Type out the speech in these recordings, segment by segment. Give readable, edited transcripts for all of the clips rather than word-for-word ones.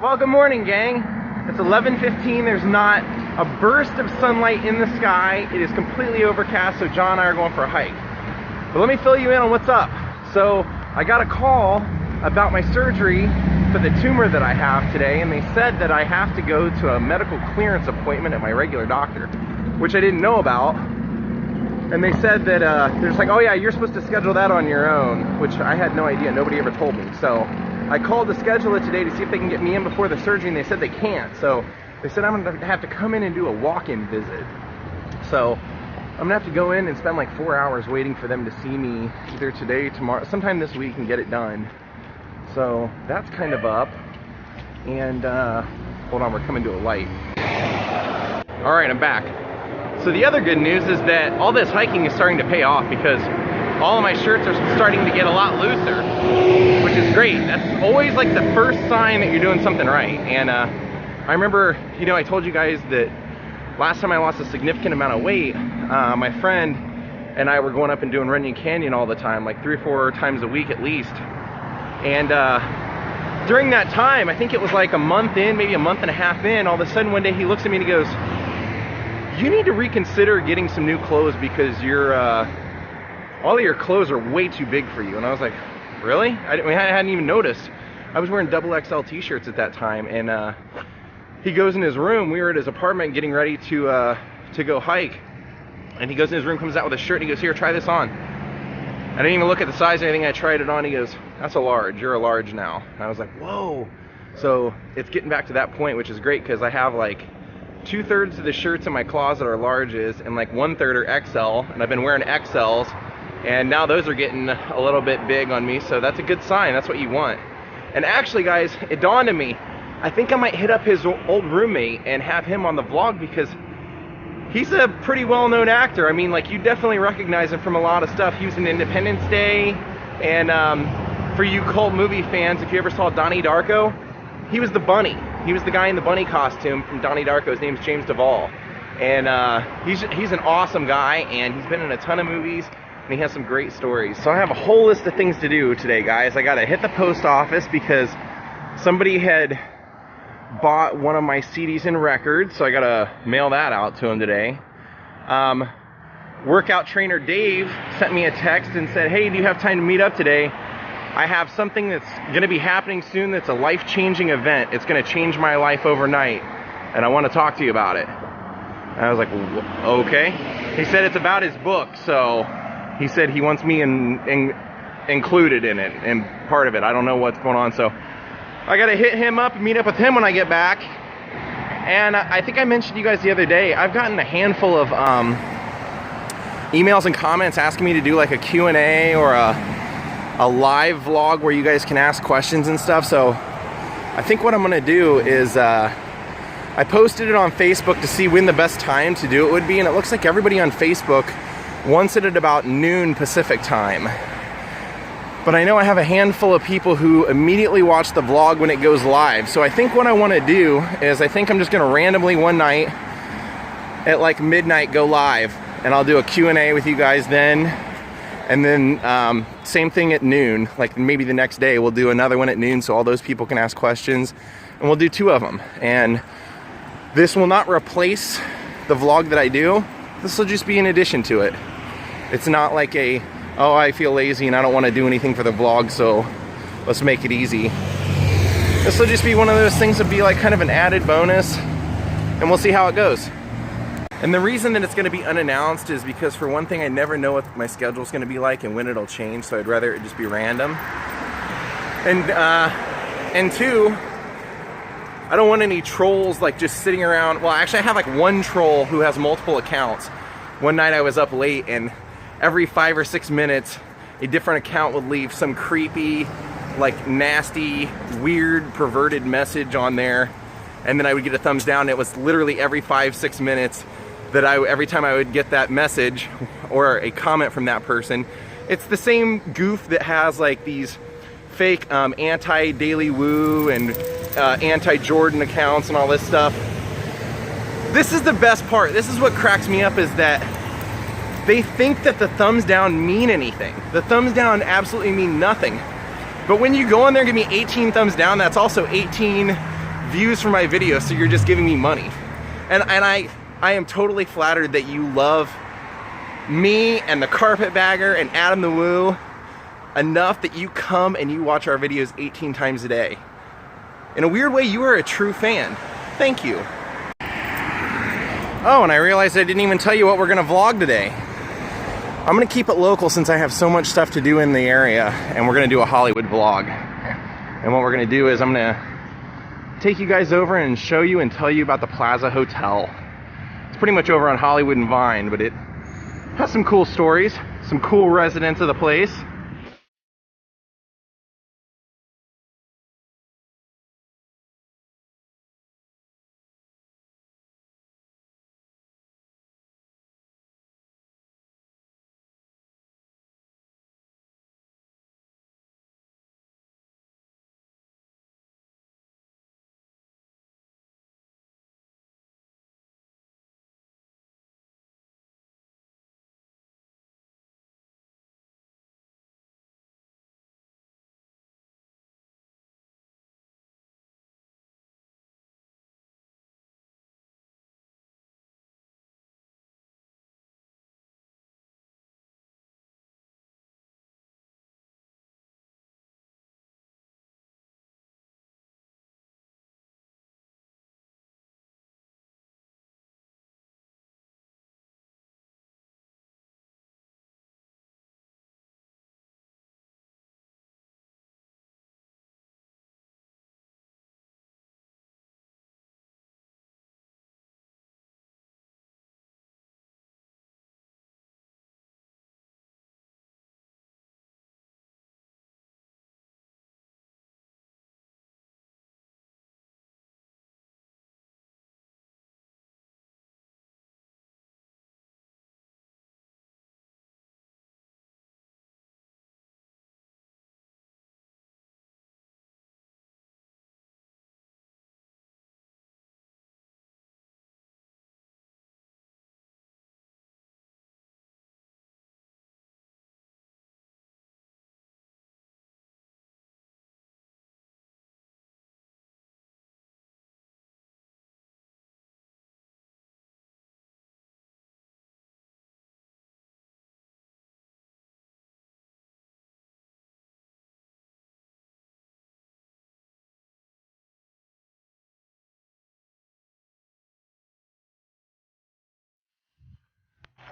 Well, good morning, gang. It's 11:15. There's not a burst of sunlight in the sky. It is completely overcast, so John and I are going for a hike. But let me fill you in on what's up. So I got a call about my surgery for the tumor that I have today, and they said that I have to go to a medical clearance appointment at my regular doctor, which I didn't know about. And they said that they're just like, oh yeah, you're supposed to schedule that on your own, which I had no idea. Nobody ever told me. So I called to schedule it today to see if they can get me in before the surgery, and they said they can't. So they said I'm gonna have to come in and do a walk-in visit. So I'm gonna have to go in and spend like 4 hours waiting for them to see me either today, tomorrow, sometime this week, and get it done. So that's kind of up. And hold on, we're coming to a light. All right, I'm back. So the other good news is that all this hiking is starting to pay off, because all of my shirts are starting to get a lot looser, which is great. That's always like the first sign that you're doing something right. And I remember, you know, I told you guys that last time I lost a significant amount of weight, my friend and I were going up and doing Runyon Canyon all the time, like 3 or 4 times a week at least. And during that time, I think it was like a month in, maybe a month and a half in, all of a sudden one day he looks at me and he goes, you need to reconsider getting some new clothes, because all of your clothes are way too big for you. And I was like, really? I hadn't even noticed. I was wearing XXL t-shirts at that time. And he goes in his room. We were at his apartment getting ready to go hike. And he goes in his room, comes out with a shirt, and he goes, here, try this on. I didn't even look at the size or anything. I tried it on. He goes, that's a large. You're a large now. And I was like, whoa. So it's getting back to that point, which is great, because I have like 2/3 of the shirts in my closet are larges, and like 1/3 are XL, and I've been wearing XLs, and now those are getting a little bit big on me, so that's a good sign. That's what you want. And actually, guys, it dawned on me, I think I might hit up his old roommate and have him on the vlog, because he's a pretty well-known actor. I mean, like, you definitely recognize him from a lot of stuff. He was in Independence Day, and for you cult movie fans, if you ever saw Donnie Darko, he was the bunny. He was the guy in the bunny costume from Donnie Darko. His name's James Duvall. And he's an awesome guy, and he's been in a ton of movies, and he has some great stories. So I have a whole list of things to do today, guys. I gotta hit the post office because somebody had bought one of my CDs and records, so I gotta mail that out to him today. Workout trainer Dave sent me a text and said, hey, do you have time to meet up today? I have something that's going to be happening soon that's a life-changing event. It's going to change my life overnight, and I want to talk to you about it. And I was like, okay. He said it's about his book, so he said he wants me included in it, and part of it. I don't know what's going on, so I got to hit him up and meet up with him when I get back. And I think I mentioned to you guys the other day, I've gotten a handful of emails and comments asking me to do like a Q&A or a live vlog where you guys can ask questions and stuff. So I think what I'm gonna do is I posted it on Facebook to see when the best time to do it would be, and it looks like everybody on Facebook wants it at about noon Pacific time. But I know I have a handful of people who immediately watch the vlog when it goes live. So I think what I want to do is I think I'm just gonna randomly one night at like midnight go live, and I'll do a Q&A with you guys then. And then same thing at noon, like maybe the next day we'll do another one at noon so all those people can ask questions, and we'll do 2 of them. And this will not replace the vlog that I do. This will just be in addition to it. It's not like a, oh, I feel lazy and I don't want to do anything for the vlog, so let's make it easy. This will just be one of those things that be like kind of an added bonus, and we'll see how it goes. And the reason that it's going to be unannounced is because, for one thing, I never know what my schedule is going to be like and when it'll change, so I'd rather it just be random. And 2, I don't want any trolls like just sitting around. Well, actually, I have like one troll who has multiple accounts. One night I was up late, and every 5 or 6 minutes, a different account would leave some creepy, like nasty, weird, perverted message on there, and then I would get a thumbs down. It was literally every 5-6 minutes that every time I would get that message or a comment from that person. It's the same goof that has like these fake anti-Daily Woo and anti-Jordan accounts and all this stuff. This is the best part. This is what cracks me up, is that they think that the thumbs down mean anything. The thumbs down absolutely mean nothing. But when you go on there and give me 18 thumbs down, that's also 18 views for my videos, so you're just giving me money. And I am totally flattered that you love me and the Carpetbagger and Adam the Woo enough that you come and you watch our videos 18 times a day. In a weird way, you are a true fan. Thank you. Oh, and I realized I didn't even tell you what we're gonna vlog today. I'm gonna keep it local since I have so much stuff to do in the area, and we're gonna do a Hollywood vlog. And what we're gonna do is I'm gonna take you guys over and show you and tell you about the Plaza Hotel. It's pretty much over on Hollywood and Vine, but it has some cool stories, some cool residents of the place.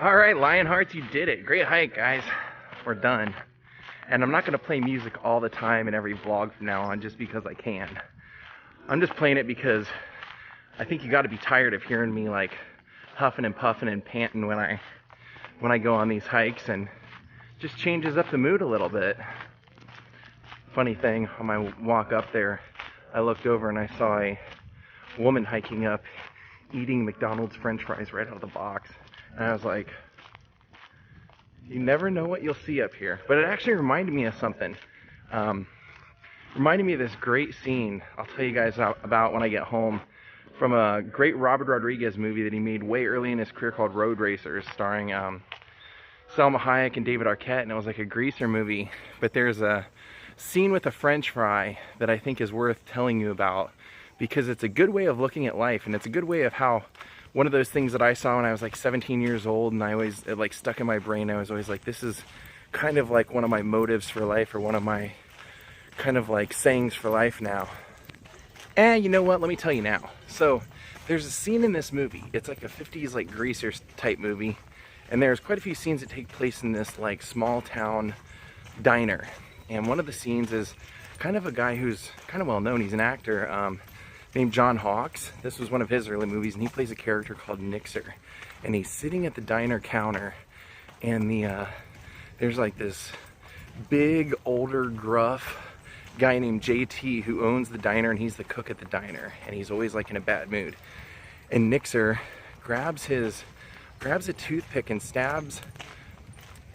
All right, Lionhearts, you did it. Great hike, guys. We're done. And I'm not gonna play music all the time in every vlog from now on just because I can. I'm just playing it because I think you gotta be tired of hearing me like huffing and puffing and panting when I go on these hikes, and just changes up the mood a little bit. Funny thing, on my walk up there, I looked over and I saw a woman hiking up eating McDonald's French fries right out of the box. And I was like, you never know what you'll see up here. But it actually reminded me of something. Reminded me of this great scene I'll tell you guys about when I get home, from a great Robert Rodriguez movie that he made way early in his career called Road Racers, starring Salma Hayek and David Arquette, and it was like a greaser movie. But there's a scene with a French fry that I think is worth telling you about, because it's a good way of looking at life, and it's a good way of how one of those things that I saw when I was like 17 years old, and it like stuck in my brain. I was always like, this is kind of like one of my motives for life, or one of my kind of like sayings for life now. And you know what, let me tell you now. So there's a scene in this movie, it's like a 50s like greaser type movie, and there's quite a few scenes that take place in this like small town diner. And one of the scenes is kind of a guy who's kind of well known. He's an actor named John Hawkes. This was one of his early movies, and he plays a character called Nixer. And he's sitting at the diner counter, and there's like this big, older, gruff guy named JT who owns the diner, and he's the cook at the diner, and he's always like in a bad mood. And Nixer grabs a toothpick and stabs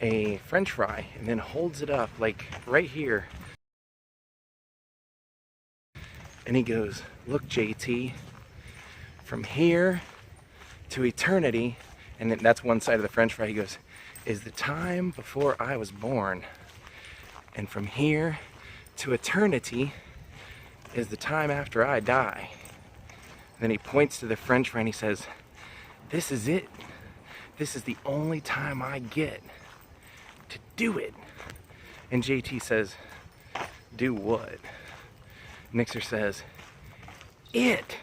a French fry, and then holds it up like right here. And he goes, "Look, JT, from here to eternity," and then that's one side of the French fry. He goes, "is the time before I was born. And from here to eternity is the time after I die." then he points to the French fry and he says, "This is it. This is the only time I get to do it." And JT says, "Do what?" Nixer says, "It."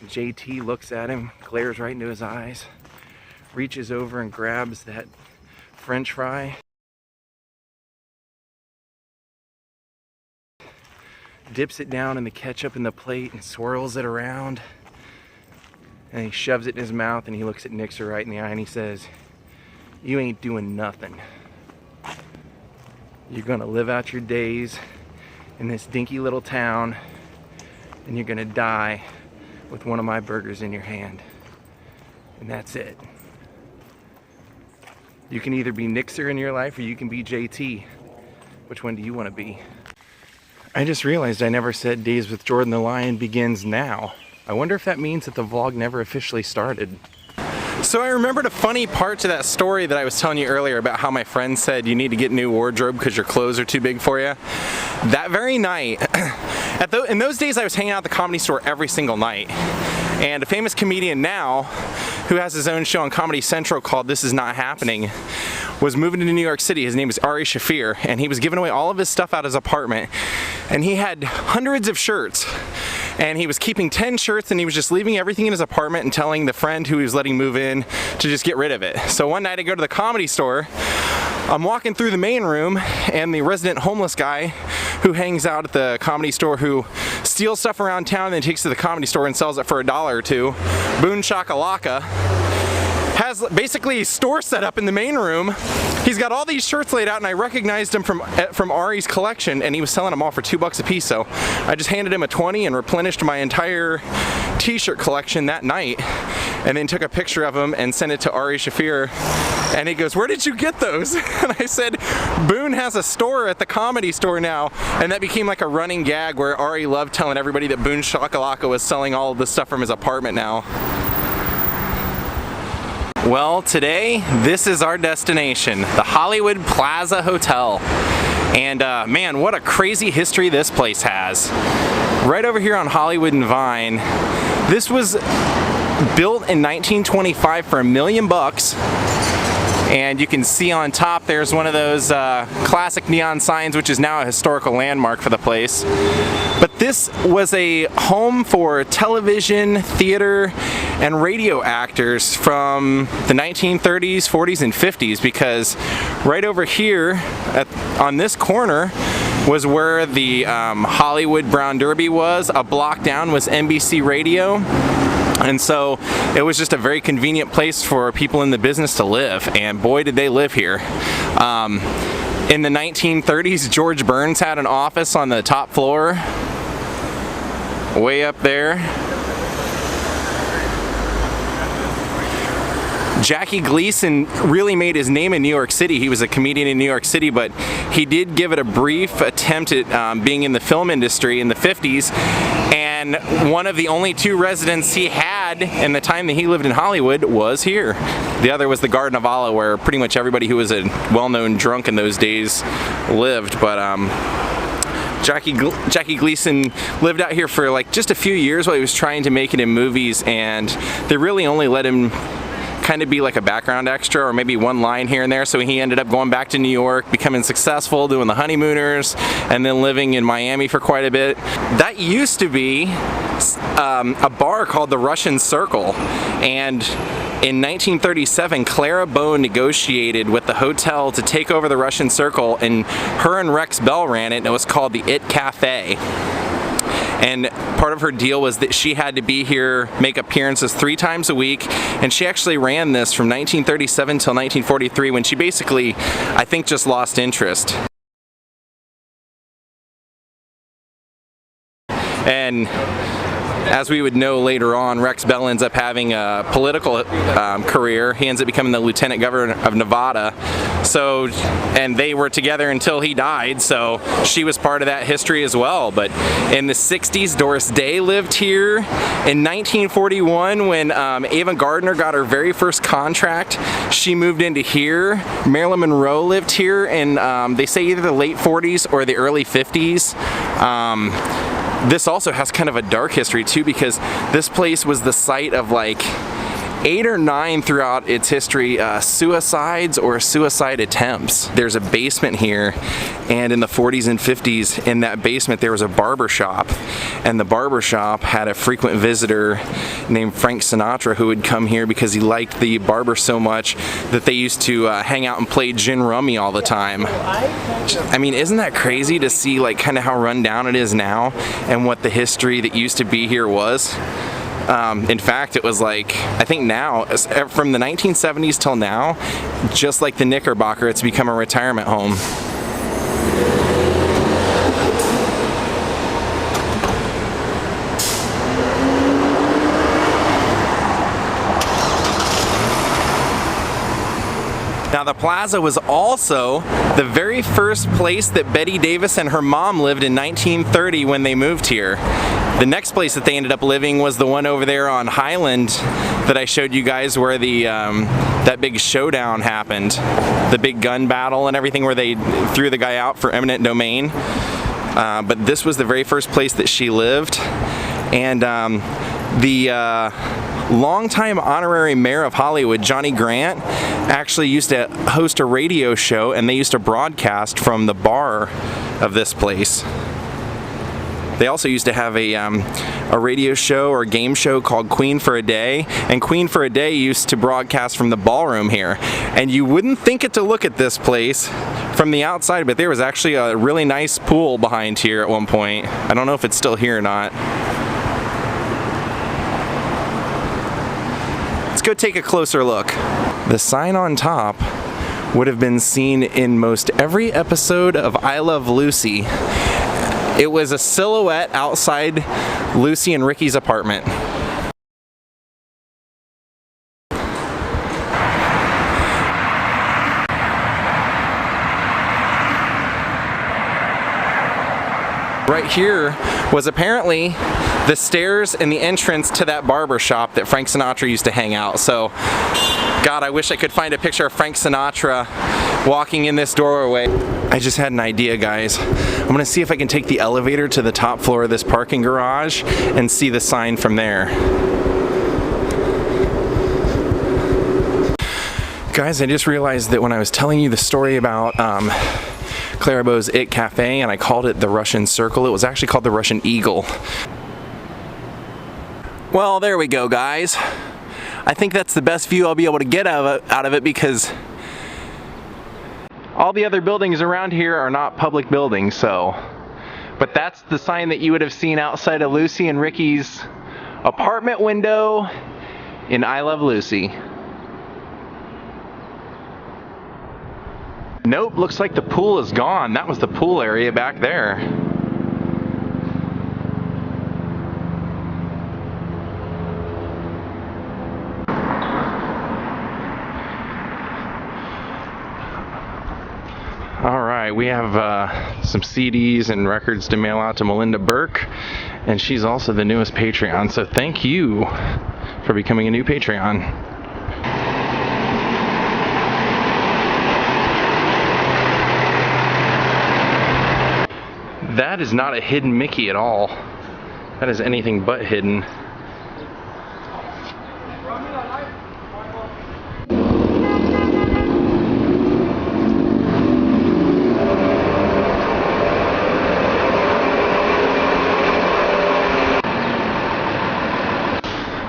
And JT looks at him, glares right into his eyes, reaches over and grabs that French fry, dips it down in the ketchup in the plate and swirls it around, and he shoves it in his mouth, and he looks at Nixer right in the eye and he says, "You ain't doing nothing. You're gonna live out your days in this dinky little town, and you're gonna die with one of my burgers in your hand. And that's it. You can either be Nixer in your life or you can be JT. Which one do you want to be?" I just realized I never said Daze with Jordan the Lion begins now. I wonder if that means that the vlog never officially started. So I remembered a funny part to that story that I was telling you earlier about how my friend said you need to get new wardrobe because your clothes are too big for you. That very night, in those days I was hanging out at the Comedy Store every single night. And a famous comedian now, who has his own show on Comedy Central called This Is Not Happening, was moving to New York City. His name is Ari Shaffir, and he was giving away all of his stuff out of his apartment. And he had hundreds of shirts. And he was keeping 10 shirts, and he was just leaving everything in his apartment and telling the friend who he was letting move in to just get rid of it. So one night I go to the Comedy Store, I'm walking through the main room, and the resident homeless guy who hangs out at the Comedy Store, who steals stuff around town and then takes it to the Comedy Store and sells it for $1 or $2, Boone Shakalaka, has basically a store set up in the main room. He's got all these shirts laid out, and I recognized him from Ari's collection, and he was selling them all for $2 a piece. So I just handed him a 20 and replenished my entire t-shirt collection that night, and then took a picture of him and sent it to Ari Shaffir. And he goes, "Where did you get those?" And I said, "Boone has a store at the Comedy Store now." And that became like a running gag where Ari loved telling everybody that Boone Shakalaka was selling all of the stuff from his apartment now. Well, today, this is our destination, the Hollywood Plaza Hotel. And man, what a crazy history this place has. Right over here on Hollywood and Vine, this was built in 1925 for $1 million. And you can see on top there's one of those classic neon signs, which is now a historical landmark for the place. But this was a home for television, theater, and radio actors from the 1930s, 40s, and 50s, because right over here on this corner was where the Hollywood Brown Derby was. A block down was NBC Radio. And so it was just a very convenient place for people in the business to live, and boy did they live here. In the 1930s, George Burns had an office on the top floor, way up there. Jackie Gleason really made his name in New York City. He was a comedian in New York City, but he did give it a brief attempt at being in the film industry in the 50s. And one of the only 2 residents he had in the time that he lived in Hollywood was here. The other was the Garden of Allah, where pretty much everybody who was a well-known drunk in those days lived. But Jackie Gleason lived out here for like just a few years while he was trying to make it in movies, and they really only let him kind of be like a background extra or maybe one line here and there. So he ended up going back to New York, becoming successful, doing The Honeymooners, and then living in Miami for quite a bit. That used to be a bar called the Russian Circle, and in 1937 Clara Bow negotiated with the hotel to take over the Russian Circle, and her and Rex Bell ran it, and it was called the It Cafe. And part of her deal was that she had to be here, make appearances 3 times a week, and she actually ran this from 1937 till 1943, when she basically, I think, just lost interest. And as we would know later on, Rex Bell ends up having a political career. He ends up becoming the lieutenant governor of Nevada. So, and they were together until he died, so she was part of that history as well. But in the 60s, Doris Day lived here. In 1941, when Ava Gardner got her very first contract, she moved into here. Marilyn Monroe lived here in, they say, either the late 40s or the early 50s. this also has kind of a dark history too, because this place was the site of like 8 or 9 throughout its history suicides or suicide attempts. There's a basement here, and in the 40s and 50s in that basement there was a barber shop, and the barber shop had a frequent visitor named Frank Sinatra who would come here because he liked the barber so much that they used to hang out and play gin rummy all the time. I mean, isn't that crazy to see like kind of how run down it is now and what the history that used to be here was? In fact, it was like, I think now, from the 1970s till now, just like the Knickerbocker, it's become a retirement home. Now, the Plaza was also the very first place that Betty Davis and her mom lived in 1930 when they moved here. The next place that they ended up living was the one over there on Highland that I showed you guys, where the that big showdown happened, the big gun battle and everything, where they threw the guy out for eminent domain. But this was the very first place that she lived, and the longtime honorary mayor of Hollywood, Johnny Grant, actually used to host a radio show, and they used to broadcast from the bar of this place. They also used to have a radio show or game show called Queen for a Day, and Queen for a Day used to broadcast from the ballroom here. And you wouldn't think it to look at this place from the outside, but there was actually a really nice pool behind here at one point. I don't know if it's still here or not. Let's go take a closer look. The sign on top would have been seen in most every episode of I Love Lucy. It was a silhouette outside Lucy and Ricky's apartment. Right here was apparently the stairs and the entrance to that barber shop that Frank Sinatra used to hang out. So, God, I wish I could find a picture of Frank Sinatra walking in this doorway. I just had an idea, guys. I'm gonna see if I can take the elevator to the top floor of this parking garage and see the sign from there. Guys, I just realized that when I was telling you the story about Clarabeau's It Cafe and I called it the Russian Circle, it was actually called the Russian Eagle. Well, there we go, guys. I think that's the best view I'll be able to get out of it, because all the other buildings around here are not public buildings, so. But that's the sign that you would have seen outside of Lucy and Ricky's apartment window in I Love Lucy. Nope, looks like the pool is gone. That was the pool area back there. Alright, we have some CDs and records to mail out to Melinda Burke, and she's also the newest Patreon, so thank you for becoming a new Patreon. That is not a hidden Mickey at all. That is anything but hidden.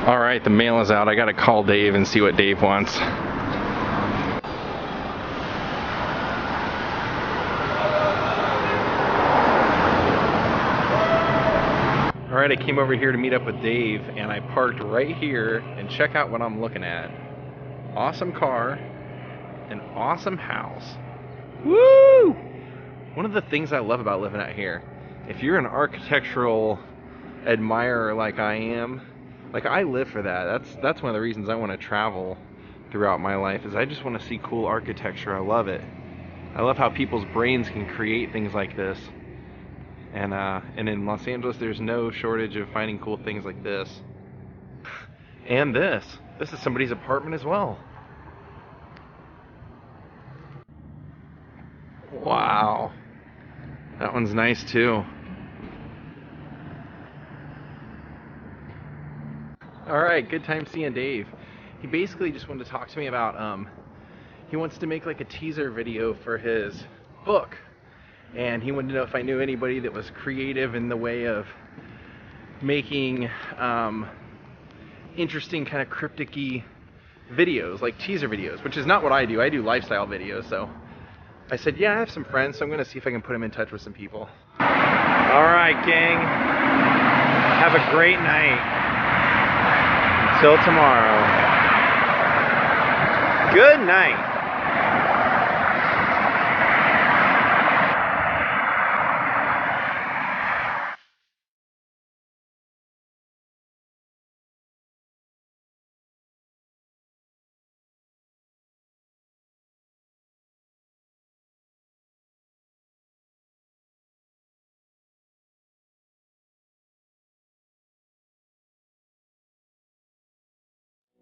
Alright, the mail is out. I gotta call Dave and see what Dave wants. Alright, I came over here to meet up with Dave, and I parked right here, and check out what I'm looking at. Awesome car, an awesome house. Woo! One of the things I love about living out here, if you're an architectural admirer like I am, like I live for that. That's one of the reasons I want to travel throughout my life, is I just want to see cool architecture. I love it. I love how people's brains can create things like this. And in Los Angeles, there's no shortage of finding cool things like this. And this. This is somebody's apartment as well. Wow. That one's nice too. All right, good time seeing Dave. He basically just wanted to talk to me about, he wants to make like a teaser video for his book. And he wanted to know if I knew anybody that was creative in the way of making interesting kind of cryptic-y videos, like teaser videos, which is not what I do. I do lifestyle videos, so I said, yeah, I have some friends, so I'm going to see if I can put him in touch with some people. All right, gang. Have a great night. Until tomorrow. Good night.